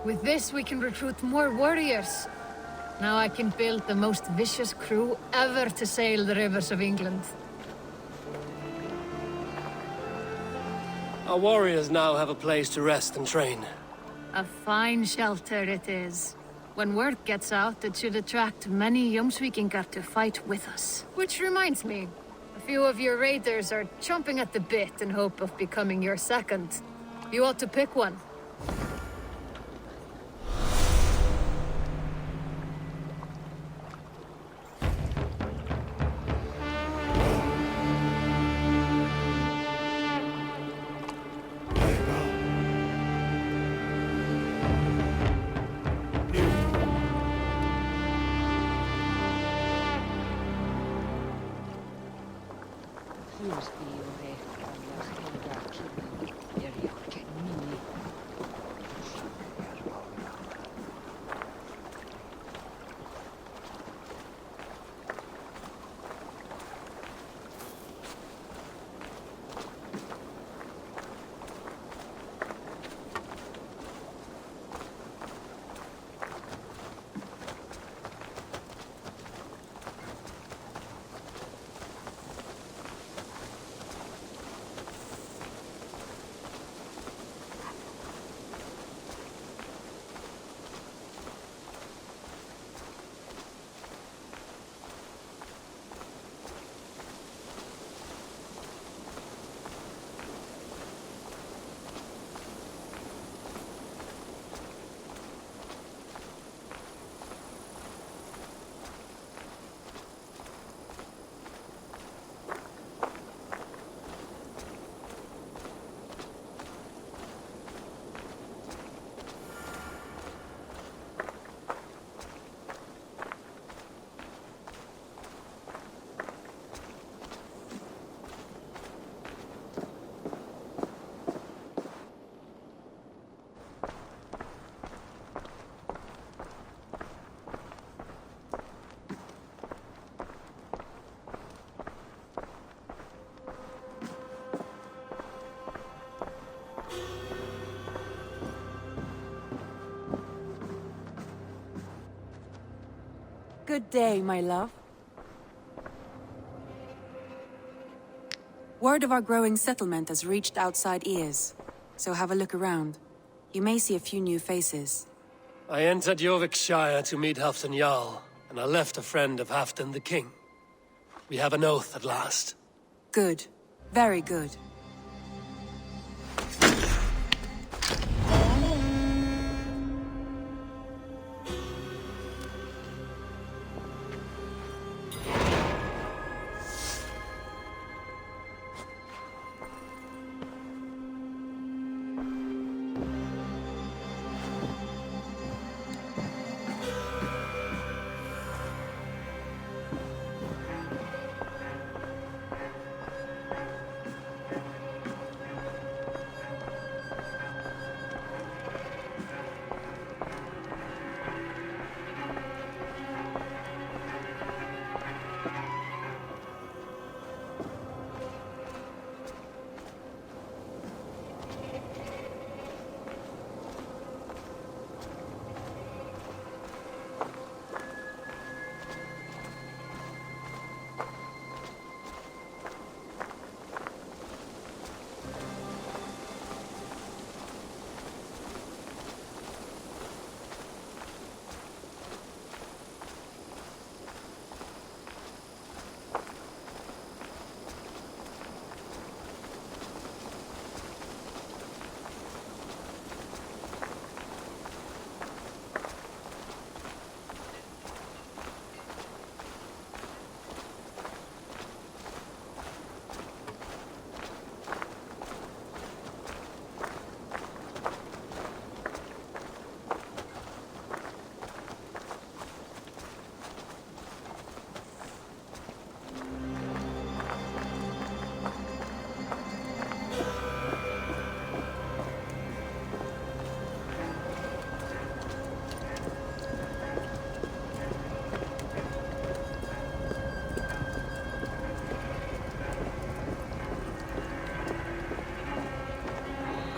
With this, we can recruit more warriors. Now I can build the most vicious crew ever to sail the rivers of England. Our warriors now have a place to rest and train. A fine shelter it is. When word gets out, it should attract many Jomsvikingar to fight with us. Which reminds me, a few of your raiders are chomping at the bit in hope of becoming your second. You ought to pick one. Good day, my love. Word of our growing settlement has reached outside ears, so have a look around. You may see a few new faces. I entered Yorkshire to meet Halfdan Jarl, and I left a friend of Halfdan the King. We have an oath at last. Good. Very good.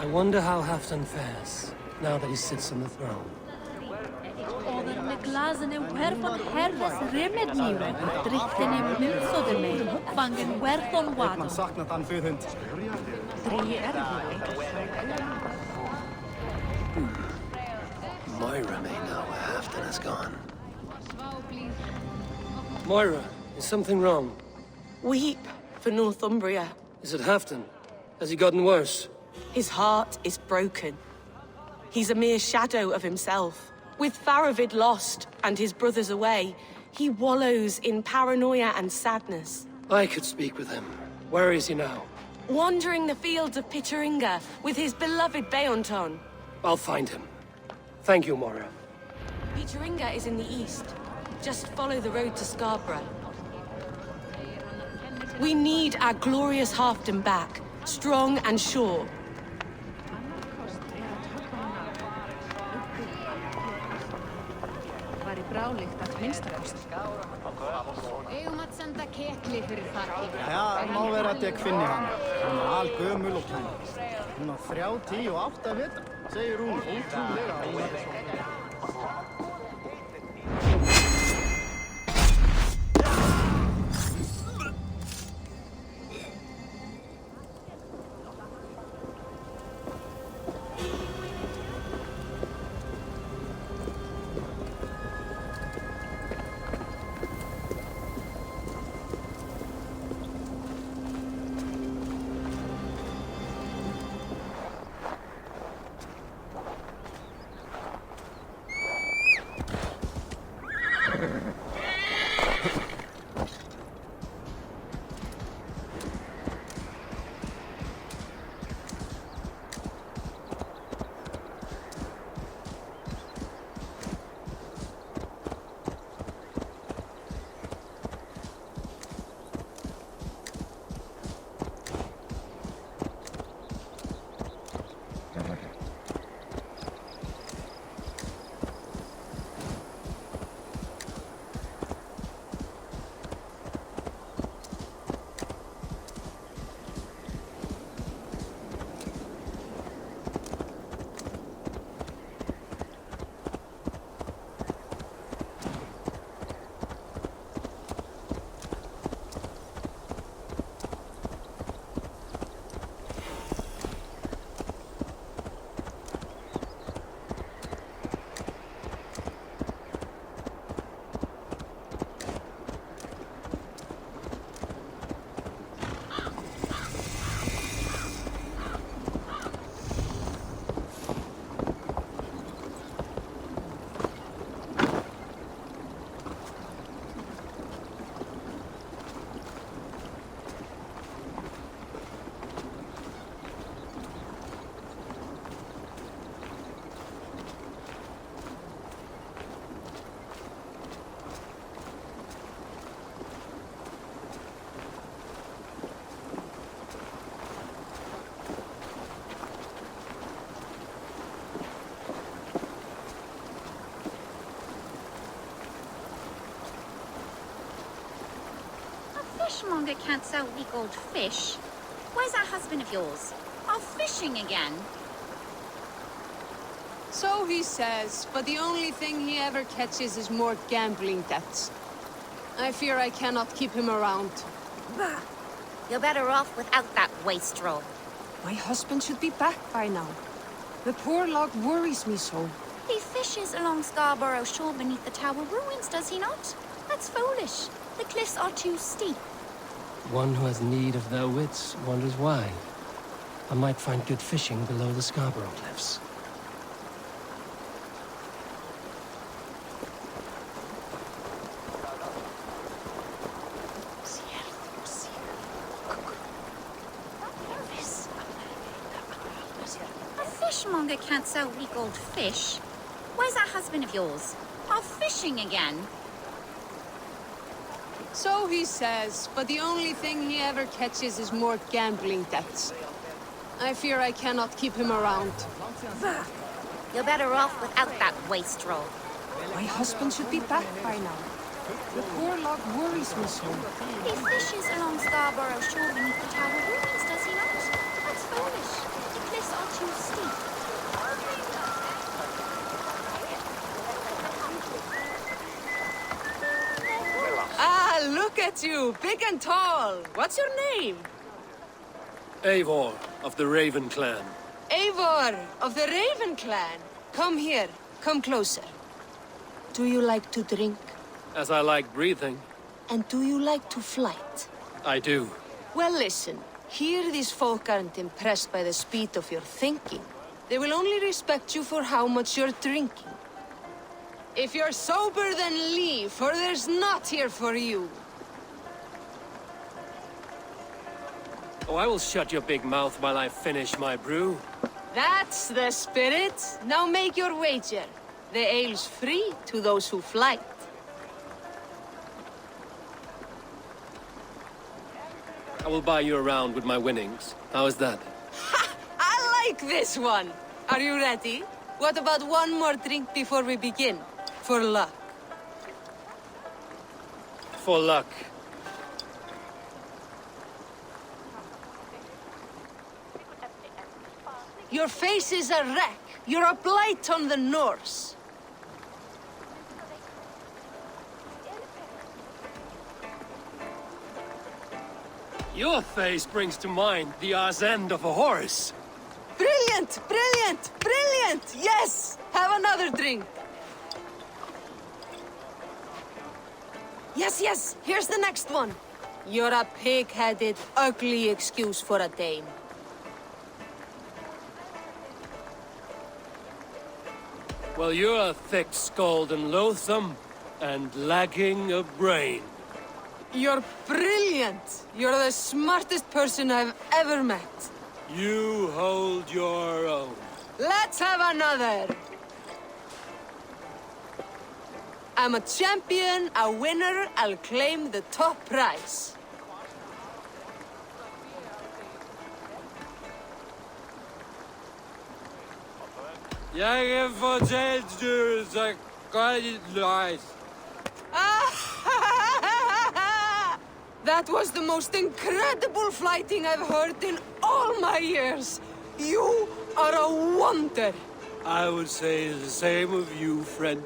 I wonder how Halfdan fares. now that he sits on the throne. Moira may know Halfdan is gone. Moira, is something wrong? Weep for Northumbria. Is it Halfdan? Has he gotten worse? His heart is broken. He's a mere shadow of himself. With Faravid lost and his brothers away, he wallows in paranoia and sadness. I could speak with him. Where is he now? Wandering the fields of Pittaringa with his beloved Beonton. I'll find him. Thank you, Moira. Pittaringa is in the east. Just follow the road to Scarborough. We need our glorious Halfdan back, strong and sure. Já, má vera að ég finni hana. Hún algömul og tæmur. Hún á 38 vetra, segir hún ótrúlega ánægð. Fishmonger can't sell weak old fish. Where's that husband of yours? Off fishing again? So he says, but the only thing he ever catches is more gambling debts. I fear I cannot keep him around. Bah! You're better off without that wastrel. My husband should be back by now. The poor log worries me so. He fishes along Scarborough shore beneath the tower ruins, does he not? That's foolish. The cliffs are too steep. One who has need of their wits wonders why. I might find good fishing below the Scarborough cliffs. A fishmonger can't sell weak old fish. Where's that husband of yours? Off fishing again? So he says, but the only thing he ever catches is more gambling debts. I fear I cannot keep him around. Bah! You're better off without that wastrel. My husband should be back by now. The poor log worries me so. He fishes along Scarborough shore beneath the tower ruins, does he not? That's foolish. The cliffs are too steep. Look at you, big and tall. What's your name? Eivor of the Raven clan. Eivor of the Raven clan. Come here, come closer. Do you like to drink? As I like breathing. And do you like to flight? I do. Well, listen. Here these folk aren't impressed by the speed of your thinking. They will only respect you for how much you're drinking. If you're sober, then leave, for there's naught here for you. Oh, I will shut your big mouth while I finish my brew. That's the spirit. Now make your wager. The ale's free to those who flight. I will buy you around with my winnings. How is that? Ha! I like this one! Are you ready? What about one more drink before we begin? For luck. For luck. Your face is a wreck. You're a blight on the Norse. Your face brings to mind the arse end of a horse. Brilliant! Brilliant! Brilliant! Yes! Have another drink. Yes, yes! Here's the next one. You're a pig-headed, ugly excuse for a dame. Well, you're a thick-skulled and loathsome, and lacking a brain. You're brilliant! You're the smartest person I've ever met. You hold your own. Let's have another! I'm a champion, a winner, I'll claim the top prize. Jag fortalt du så godt løs. That was the most incredible fighting I've heard in all my years. You are a wonder. I would say the same of you, friend.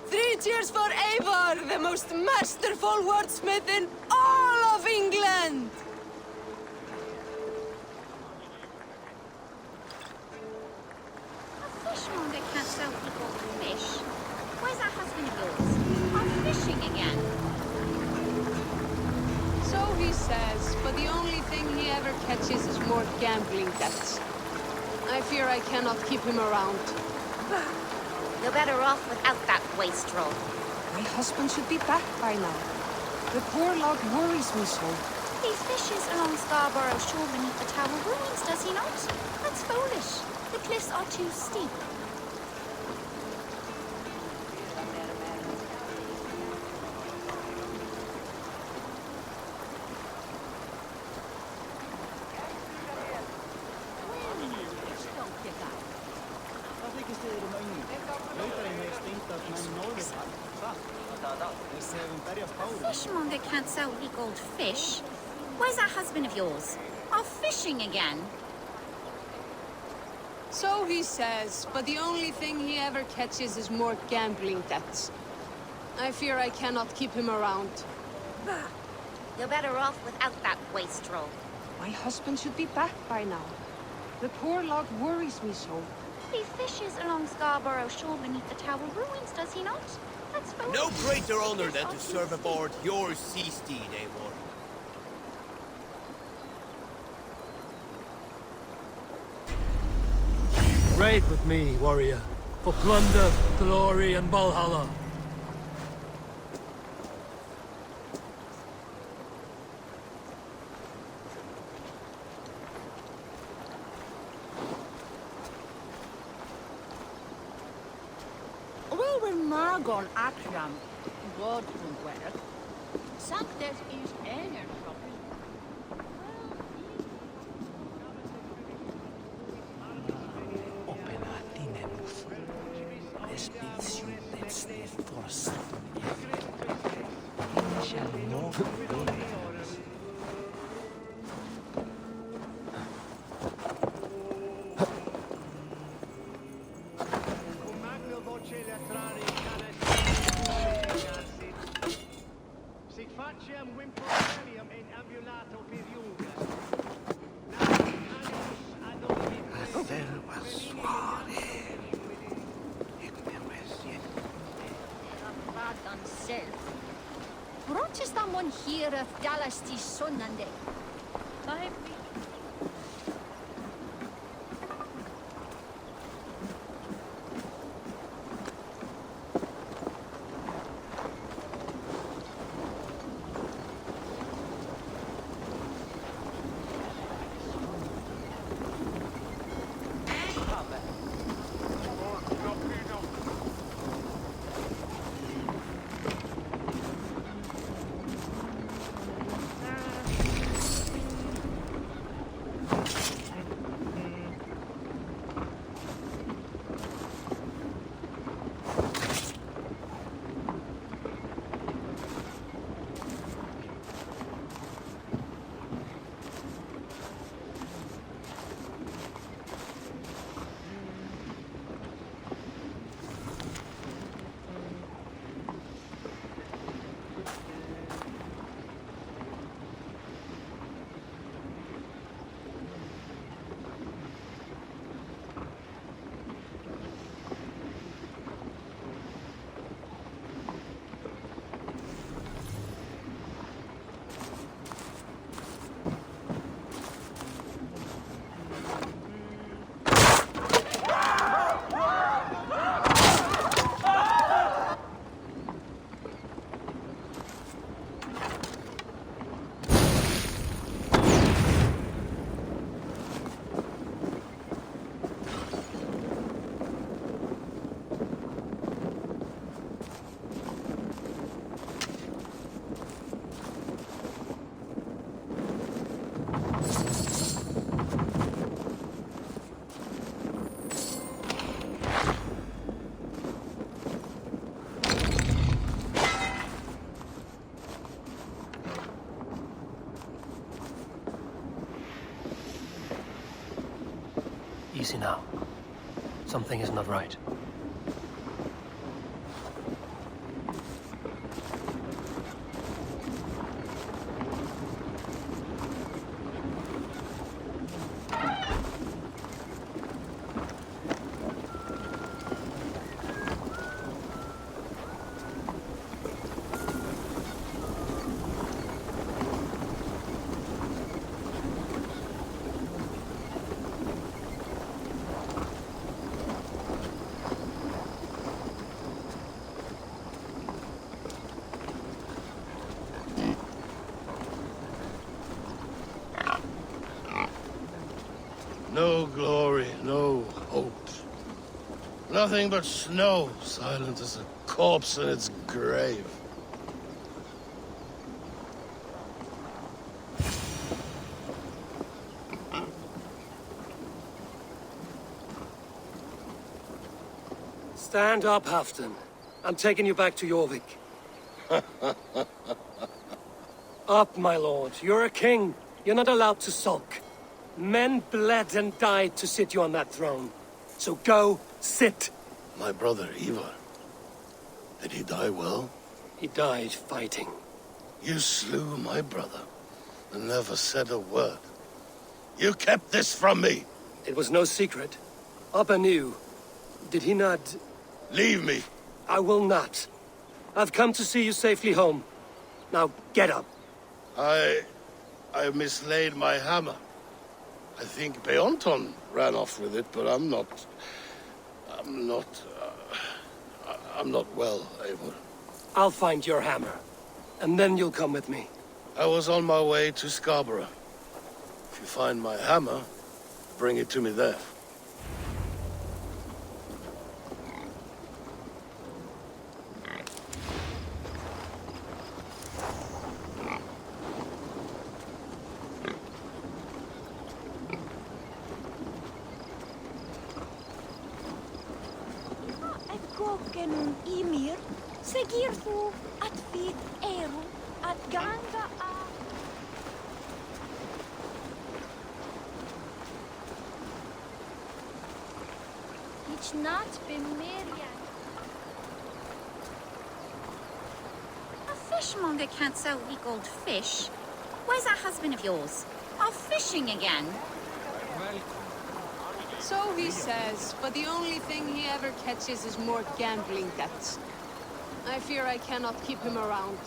3 cheers for Eivor, the most masterful wordsmith in all of England! A fishmonger can't sell people fish. Where's that husband of yours? I'm fishing again. So he says, but the only thing he ever catches is more gambling debts. I fear I cannot keep him around. You're better off without that wastrel. My husband should be back by now. The poor lad worries me so. He fishes along Scarborough shore beneath the tower ruins, does he not? That's foolish. The cliffs are too steep. Hvað þykist þið um auðningu? Lautarinn hefur steindað menn norðurfall. Satt? Við segjum berjast báðum. Fishmonger can't sell weak old fish. Where's that husband of yours? Off fishing again. So he says, but the only thing he ever catches is more gambling debts. I fear I cannot keep him around. You're better off without that wastrel. My husband should be back by now. The poor lad worries me so. He fishes along Scarborough shore beneath the tower ruins, does he not? That's foolish. No greater honor than to serve aboard your sea steed, Eivor. Raid with me, warrior, for plunder, glory, and Valhalla. Margon Akram, God from where? Sanctes is enger Pacem Wimperium in ambulato periuga. Vadan self. Protestamon here of Dalasti Sonande. Easy now. Something is not right. No glory, no hope. Nothing but snow, silent as a corpse in its grave. Stand up, Halfdan. I'm taking you back to Jorvik. Up, my lord. You're a king. You're not allowed to sulk. Men bled and died to sit you on that throne. So go, sit. My brother, Ivar. Did he die well? He died fighting. You slew my brother and never said a word. You kept this from me. It was no secret. Abba knew. Did he not... Leave me. I will not. I've come to see you safely home. Now, get up. I mislaid my hammer. I think Beonton ran off with it, but I'm not well, Eivor. I'll find your hammer. And then you'll come with me. I was on my way to Scarborough. If you find my hammer, bring it to me there. Genum Ymir, segir þú at við erum at ganga að... It's not been Miriam. A fish fishmonger can't sell weak old fish. Where's that husband of yours? Off fishing again? So he says, but the only thing he ever catches is more gambling debts. I fear I cannot keep him around.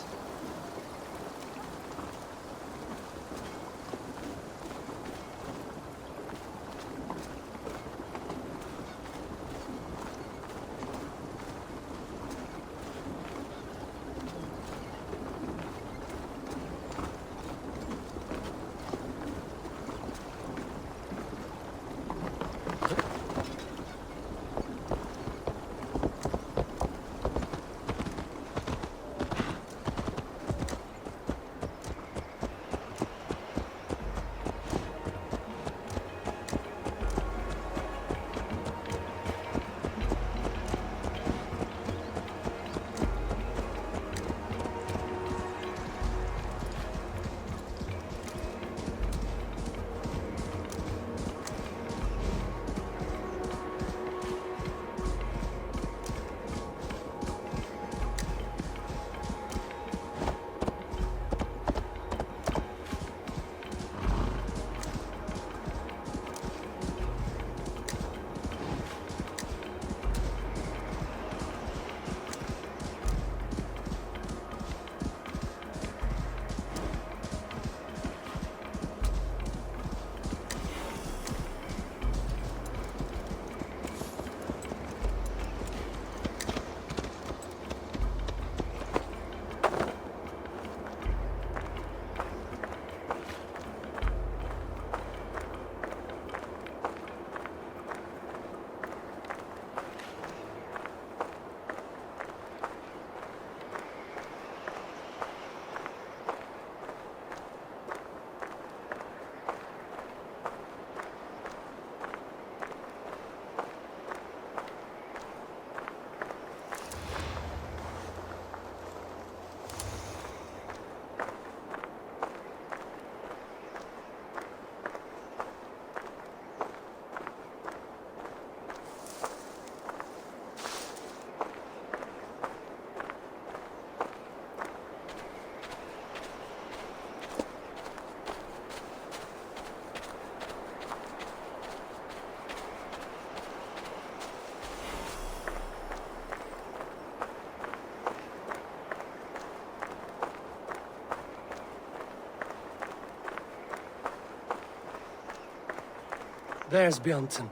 There's Bjornton,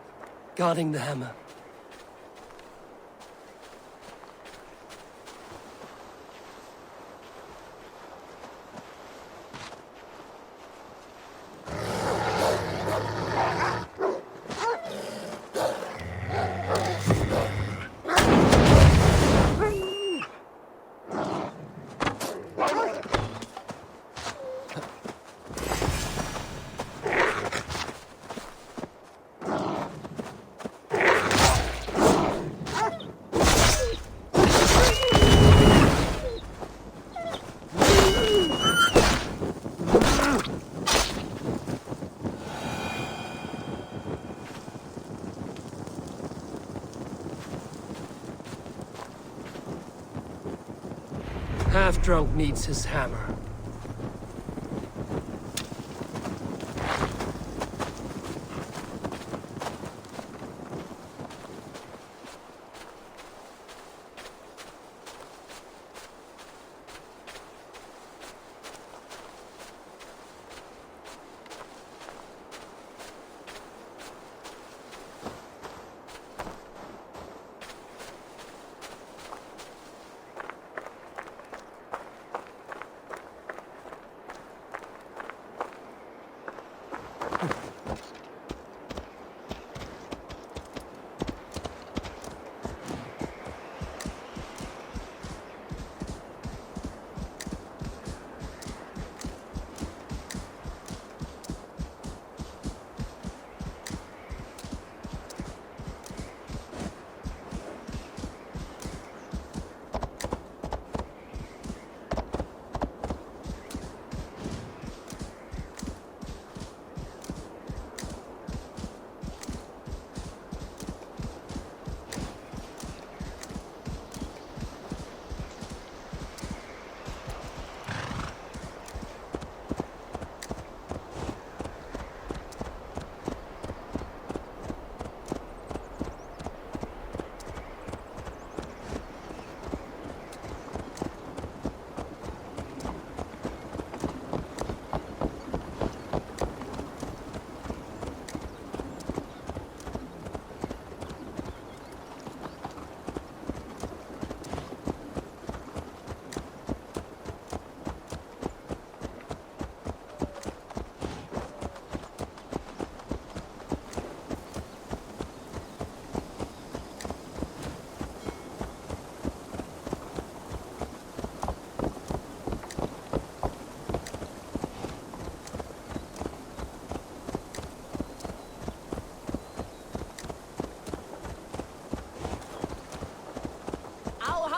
guarding the hammer. Half-drunk needs his hammer.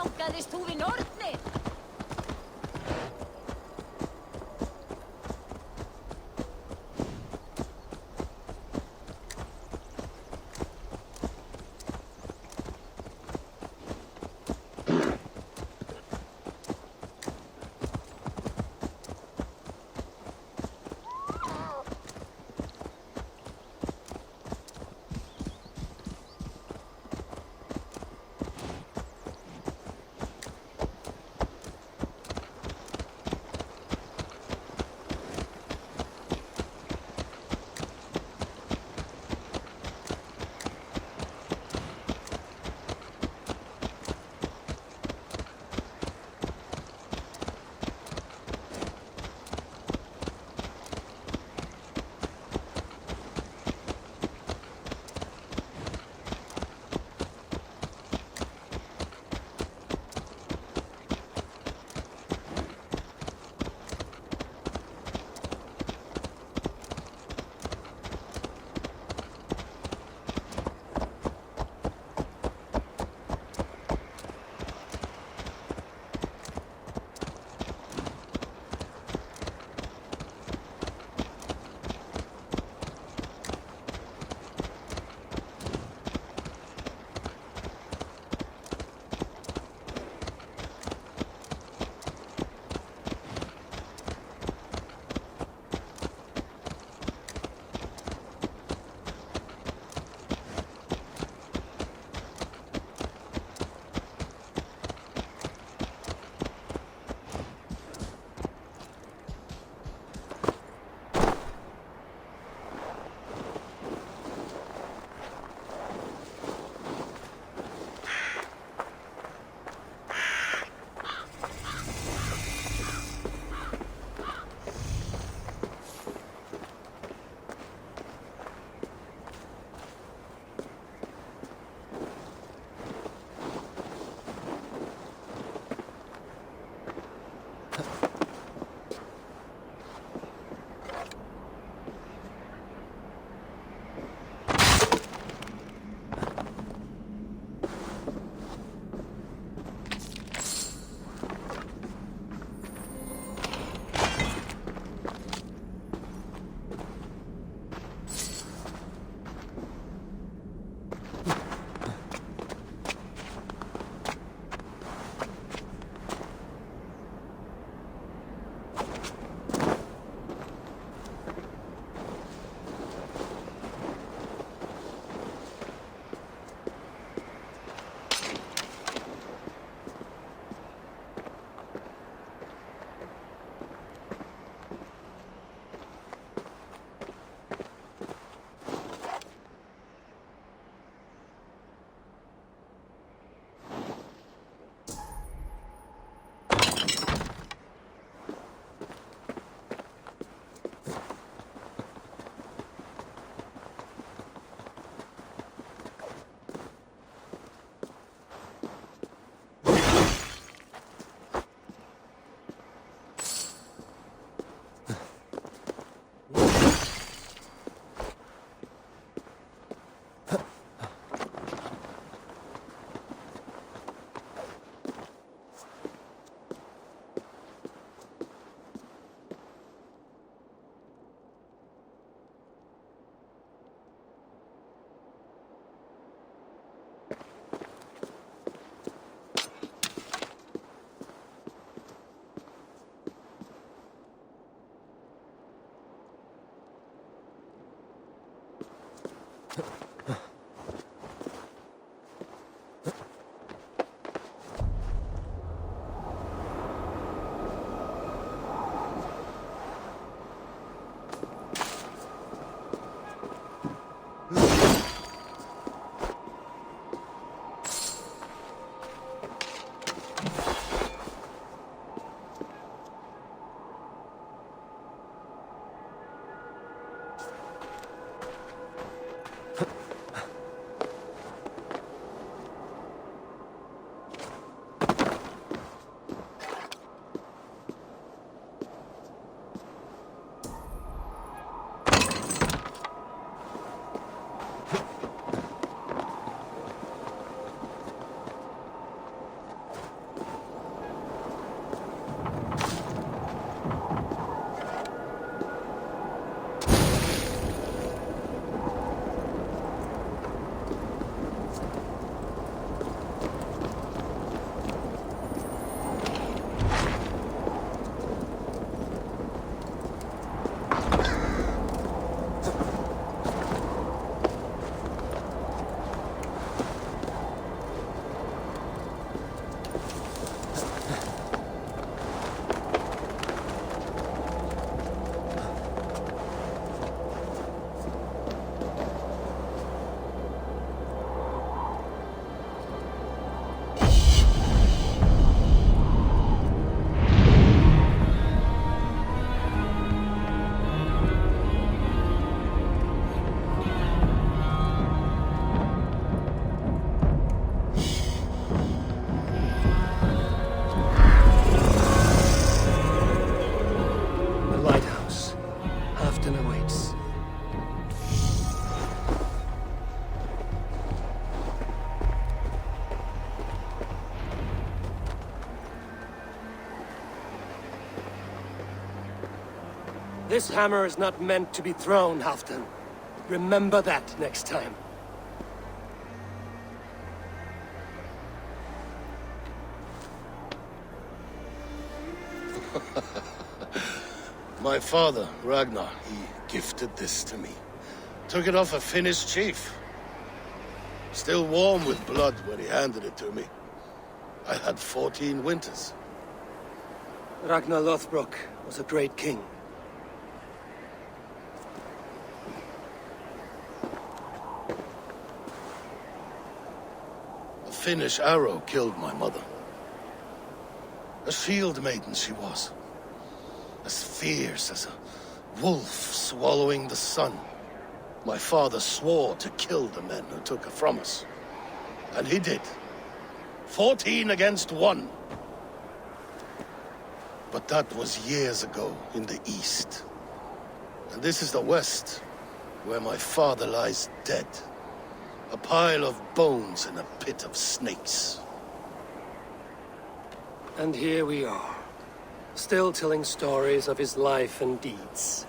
bankaðist þú við nornir? This hammer is not meant to be thrown, Halfdan. Remember that next time. My father, Ragnar, he gifted this to me. Took it off a Finnish chief. Still warm with blood when he handed it to me. I had 14 winters. Ragnar Lothbrok was a great king. A Finnish arrow killed my mother. A shield maiden she was. As fierce as a wolf swallowing the sun. My father swore to kill the men who took her from us. And he did. 14 against 1. But that was years ago in the east. And this is the west, where my father lies dead. A pile of bones in a pit of snakes. And here we are, still telling stories of his life and deeds.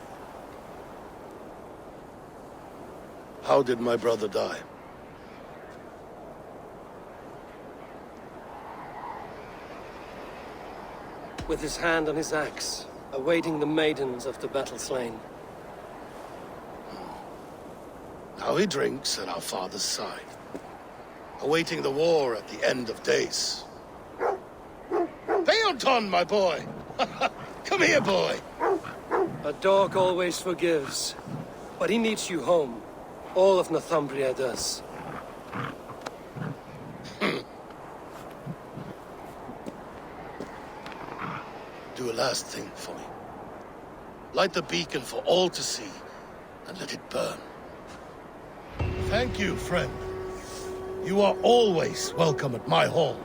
How did my brother die? With his hand on his axe, awaiting the maidens of the battle slain. Now he drinks at our father's side, awaiting the war at the end of days. Beoton, my boy! Come here, boy! A dog always forgives, but he needs you home. All of Northumbria does. Do a last thing for me. Light the beacon for all to see, and let it burn. Thank you, friend. You are always welcome at my hall.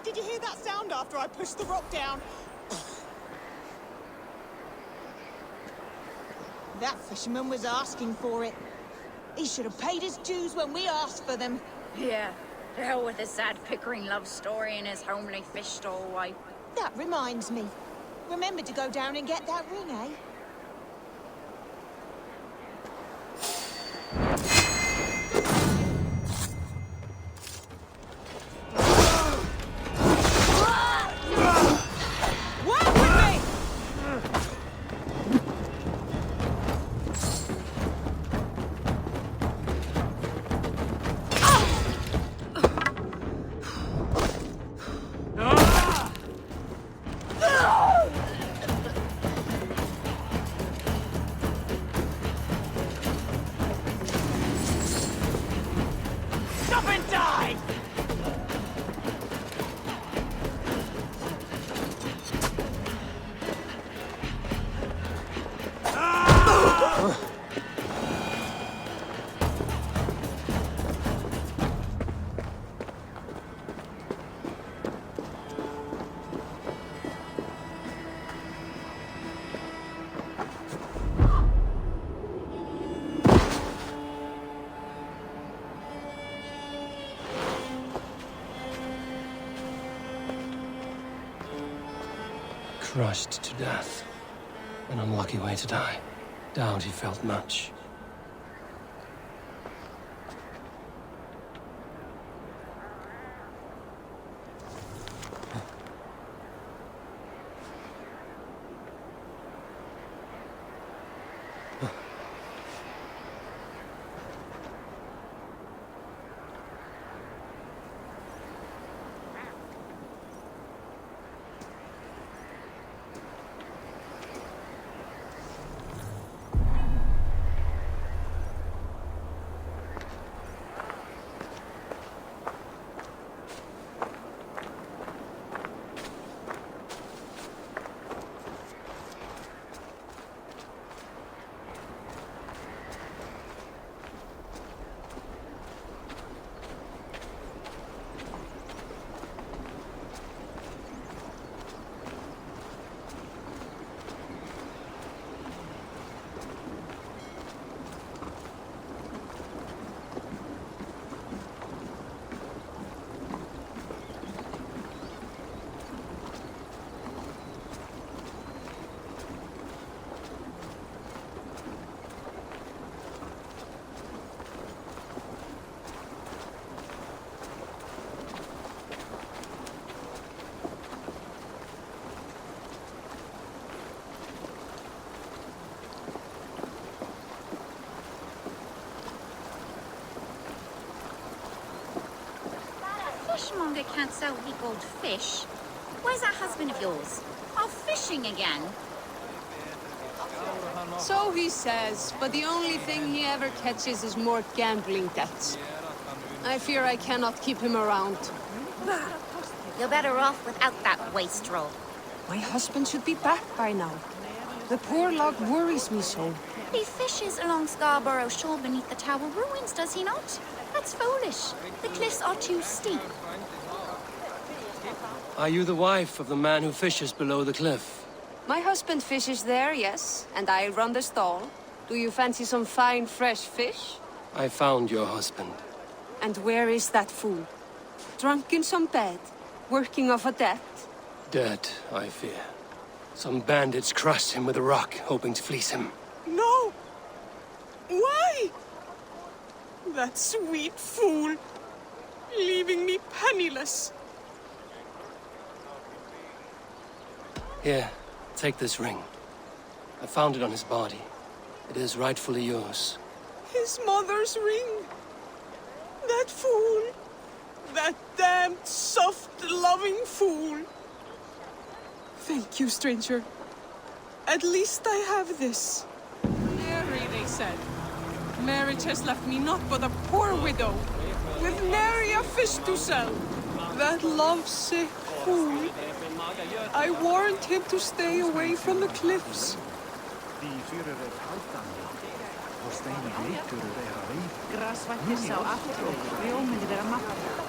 Did you hear that sound after I pushed the rock down? That fisherman was asking for it. He should have paid his dues when we asked for them. Yeah, to hell with his sad Pickering love story and his homely fish stowaway. That reminds me. Remember to go down and get that ring, eh? Crushed to death. An unlucky way to die. Doubt he felt much. fishmonger can't sell weak old fish. Where's that husband of yours? Off fishing again? So he says, but the only thing he ever catches is more gambling debts. I fear I cannot keep him around. You're better off without that wastrel. My husband should be back by now. The poor log worries me so. He fishes along Scarborough shore beneath the tower ruins, does he not? That's foolish. The cliffs are too steep. Are you the wife of the man who fishes below the cliff? My husband fishes there, yes, and I run the stall. Do you fancy some fine, fresh fish? I found your husband. And where is that fool? Drunk in some bed, working off a debt? Dead, I fear. Some bandits crushed him with a rock, hoping to fleece him. No! Why? That sweet fool, leaving me penniless. Here, take this ring. I found it on his body. It is rightfully yours. His mother's ring. That fool. That damned, soft, loving fool. Thank you, stranger. At least I have this. Mary, they said. Marriage has left me naught but a poor widow, with nary a fish to sell. That love-sick fool. I warned him to stay away from the cliffs. Grasvættir sá aftur, rjóminni vera matta.